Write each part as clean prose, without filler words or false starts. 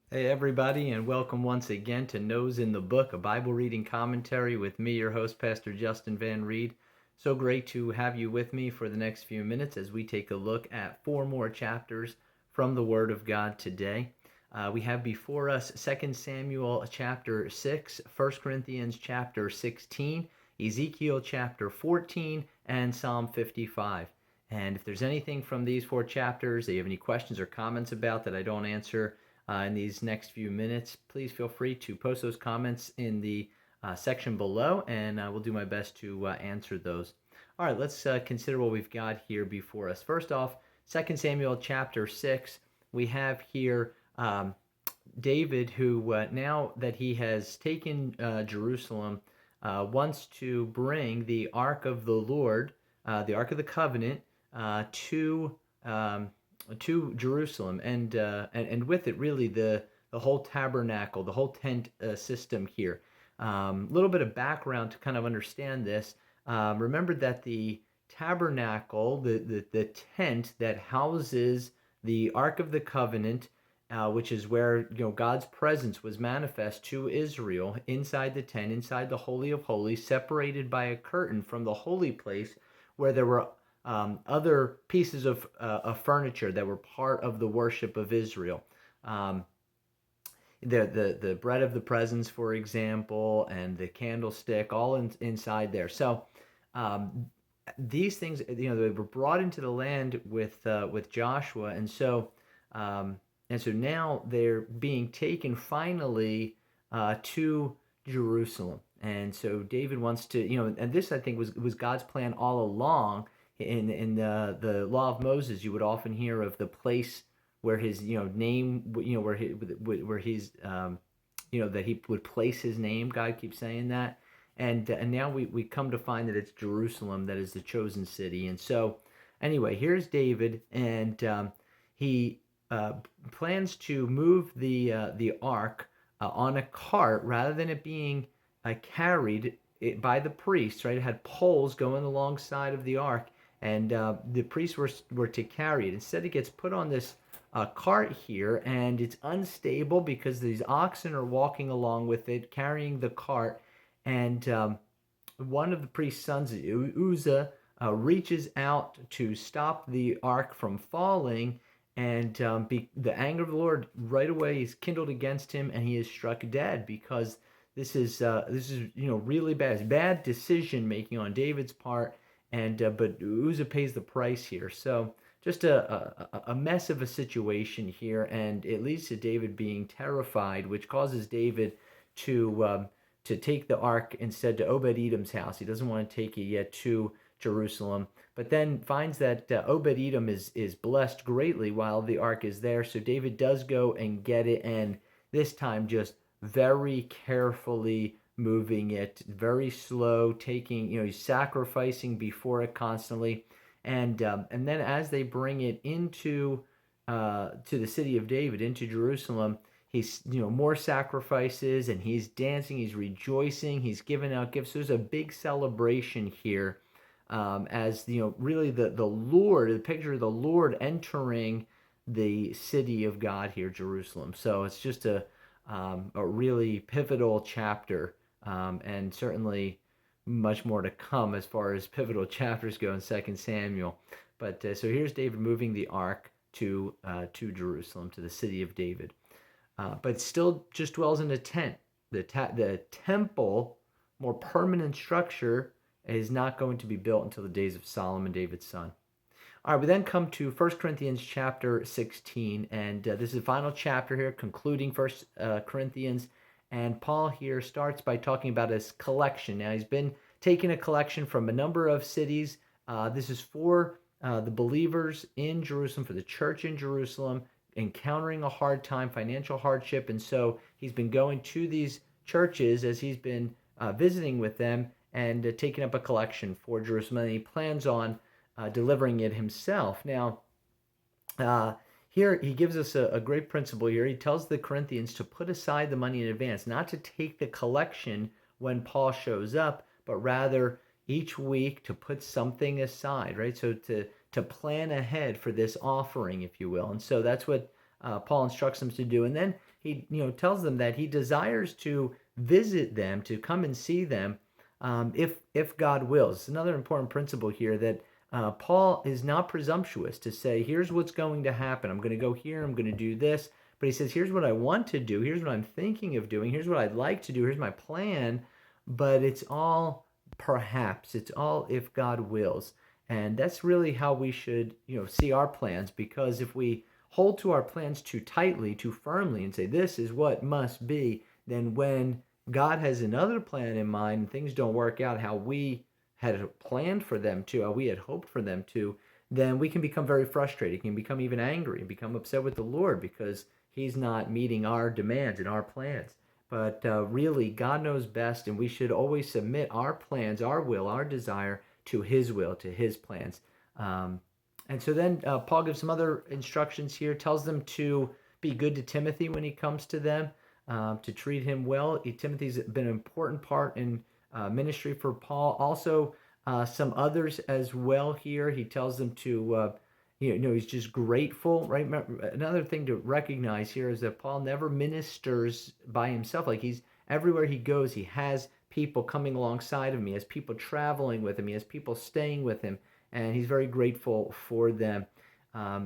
Hey, everybody, and welcome once again to Nose in the Book, a Bible reading commentary with me, your host, Pastor Justin Van Reed. So great to have you with me for the next few minutes as we take a look at four more chapters from the Word of God today. We have before us 2 Samuel chapter 6, 1 Corinthians chapter 16, Ezekiel chapter 14, and Psalm 55. And if there's anything from these four chapters that you have any questions or comments about that I don't answer, in these next few minutes, please feel free to post those comments in the section below, and I will do my best to answer those. All right, let's consider what we've got here before us. First off, 2 Samuel chapter 6, we have here David, who now that he has taken Jerusalem, wants to bring the Ark of the Lord, the Ark of the Covenant, to Jerusalem, and with it really the whole tabernacle, the whole tent system here. A little bit of background to kind of understand this. Remember that the tabernacle, the tent that houses the Ark of the Covenant, which is where God's presence was manifest to Israel inside the tent, inside the Holy of Holies, separated by a curtain from the holy place, where there were other pieces of furniture that were part of the worship of Israel. Um, the bread of the presence, for example, and the candlestick, all inside there. So these things, they were brought into the land with Joshua, um, and so now they're being taken finally to Jerusalem. And so David wants to, and this I think was God's plan all along. In the law of Moses, you would often hear of the place where his name, where he's that he would place his name. God keeps saying that, and now we come to find that it's Jerusalem that is the chosen city. And so anyway, here's David, and he uh, plans to move the ark on a cart rather than it being carried by the priests. Right, it had poles going alongside of the ark, and the priests were to carry it. Instead, it gets put on this cart here, and it's unstable because these oxen are walking along with it, carrying the cart, and one of the priest's sons, Uzzah, reaches out to stop the ark from falling, and the anger of the Lord right away is kindled against him, and he is struck dead because this is really bad. It's bad decision making on David's part, and but Uzzah pays the price here. So just a mess of a situation here, and it leads to David being terrified, which causes David to take the ark instead to Obed-Edom's house. He doesn't want to take it yet to Jerusalem, but then finds that Obed-Edom is blessed greatly while the ark is there. So David does go and get it, and this time just very carefully moving it, very slow, taking, he's sacrificing before it constantly, and then as they bring it into to the city of David, into Jerusalem, he's more sacrifices, and he's dancing, he's rejoicing, he's giving out gifts. There's a big celebration here, as really the Lord, the picture of the Lord entering the city of God here, Jerusalem. So it's just a really pivotal chapter, and certainly much more to come as far as pivotal chapters go in 2 Samuel. But so here's David moving the ark to Jerusalem, to the city of David, but still just dwells in a tent. The temple, more permanent structure, is not going to be built until the days of Solomon, David's son. All right, we then come to 1 Corinthians chapter 16, and this is the final chapter here, concluding 1 Corinthians. And Paul here starts by talking about his collection. Now, he's been taking a collection from a number of cities. This is for the believers in Jerusalem, for the church in Jerusalem, encountering a hard time, financial hardship. And so he's been going to these churches as he's been visiting with them, and taking up a collection for Jerusalem. And he plans on delivering it himself. Now, uh, here he gives us a great principle here. He tells the Corinthians to put aside the money in advance, not to take the collection when Paul shows up, but rather each week to put something aside, right? So to plan ahead for this offering, if you will. And so that's what Paul instructs them to do. And then he tells them that he desires to visit them, to come and see them, if God wills. It's another important principle here that Paul is not presumptuous to say, here's what's going to happen. I'm going to go here. I'm going to do this. But he says, here's what I want to do. Here's what I'm thinking of doing. Here's what I'd like to do. Here's my plan. But it's all perhaps. It's all if God wills. And that's really how we should, see our plans. Because if we hold to our plans too tightly, too firmly, and say, this is what must be, then when God has another plan in mind and things don't work out how we had planned for them to, how we had hoped for them to, then we can become very frustrated, can become even angry, and become upset with the Lord because he's not meeting our demands and our plans. But really, God knows best, and we should always submit our plans, our will, our desire to his will, to his plans. And so then Paul gives some other instructions here, tells them to be good to Timothy when he comes to them, to treat him well. Timothy's been an important part in ministry for Paul. Also, some others as well here. He tells them to, he's just grateful, right? Another thing to recognize here is that Paul never ministers by himself. Like he's everywhere he goes, he has people coming alongside of him. He has people traveling with him. He has people staying with him, and he's very grateful for them.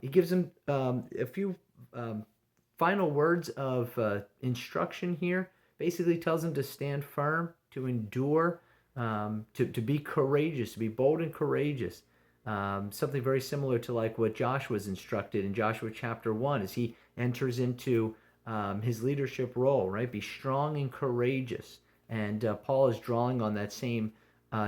He gives them a few final words of instruction here. Basically tells them to stand firm, to endure, to be courageous, to be bold and courageous. Something very similar to like what Joshua was instructed in Joshua chapter 1 as he enters into his leadership role, right? Be strong and courageous. And Paul is drawing on that same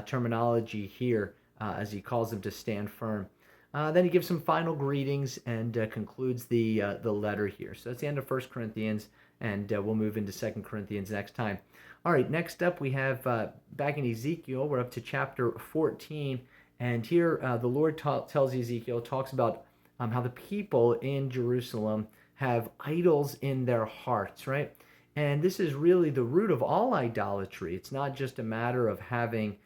terminology here as he calls them to stand firm. Then he gives some final greetings and concludes the letter here. So that's the end of 1 Corinthians, and we'll move into 2 Corinthians next time. All right, next up we have back in Ezekiel, we're up to chapter 14, and here the Lord tells Ezekiel, talks about how the people in Jerusalem have idols in their hearts, right? And this is really the root of all idolatry. It's not just a matter of having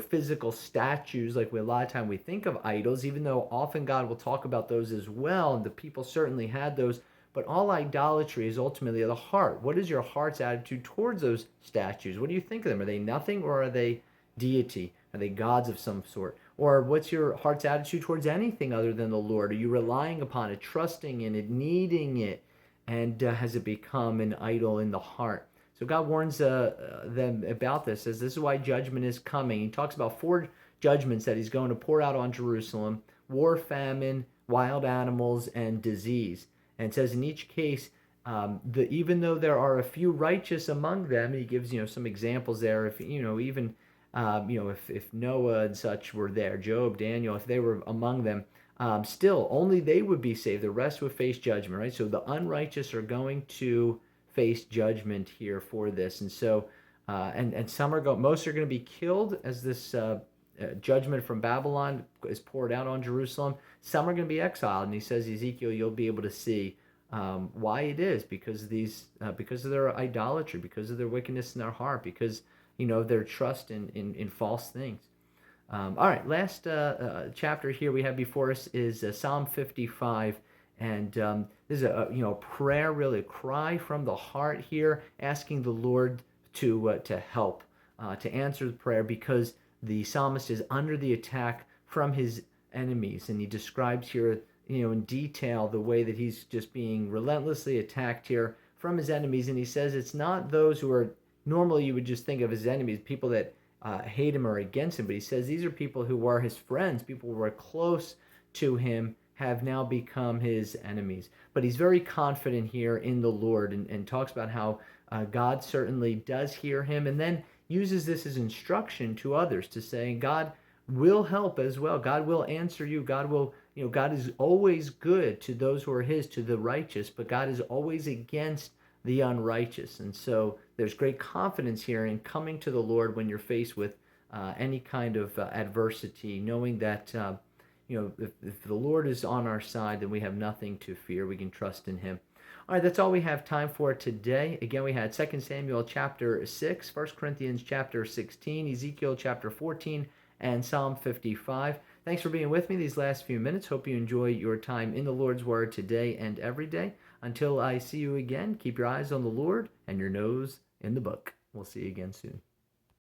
physical statues like a lot of time we think of idols, even though often God will talk about those as well, and the people certainly had those. But all idolatry is ultimately the heart. What is your heart's attitude towards those statues? What do you think of them? Are they nothing, or are they deity? Are they gods of some sort? Or what's your heart's attitude towards anything other than the Lord? Are you relying upon it, trusting in it, needing it? And has it become an idol in the heart? So God warns them about this, says this is why judgment is coming. He talks about 4 judgments that he's going to pour out on Jerusalem: war, famine, wild animals, and disease. And it says in each case, even though there are a few righteous among them, he gives some examples there. If even if Noah and such were there, Job, Daniel, if they were among them, still only they would be saved. The rest would face judgment, right? So the unrighteous are going to face judgment here for this, and so and some most are going to be killed as this judgment from Babylon is poured out on Jerusalem. Some are going to be exiled, and he says, Ezekiel, you'll be able to see why it is, because of their idolatry, because of their wickedness in their heart, because their trust in false things. All right, last chapter here we have before us is Psalm 55. And this is a prayer, really a cry from the heart here, asking the Lord to help, to answer the prayer, because the psalmist is under the attack from his enemies, and he describes here, in detail the way that he's just being relentlessly attacked here from his enemies. And he says it's not those who are normally you would just think of as enemies, people that hate him or against him, but he says these are people who were his friends, people who were close to him, have now become his enemies. But he's very confident here in the Lord, and talks about how God certainly does hear him, and then uses this as instruction to others to say God will help as well. God will answer you. God will, God is always good to those who are his, to the righteous, but God is always against the unrighteous. And so there's great confidence here in coming to the Lord when you're faced with any kind of adversity, knowing that if the Lord is on our side, then we have nothing to fear. We can trust in him. All right, that's all we have time for today. Again, we had 2 Samuel chapter 6, 1 Corinthians chapter 16, Ezekiel chapter 14, and Psalm 55. Thanks for being with me these last few minutes. Hope you enjoy your time in the Lord's Word today and every day. Until I see you again, keep your eyes on the Lord and your nose in the book. We'll see you again soon.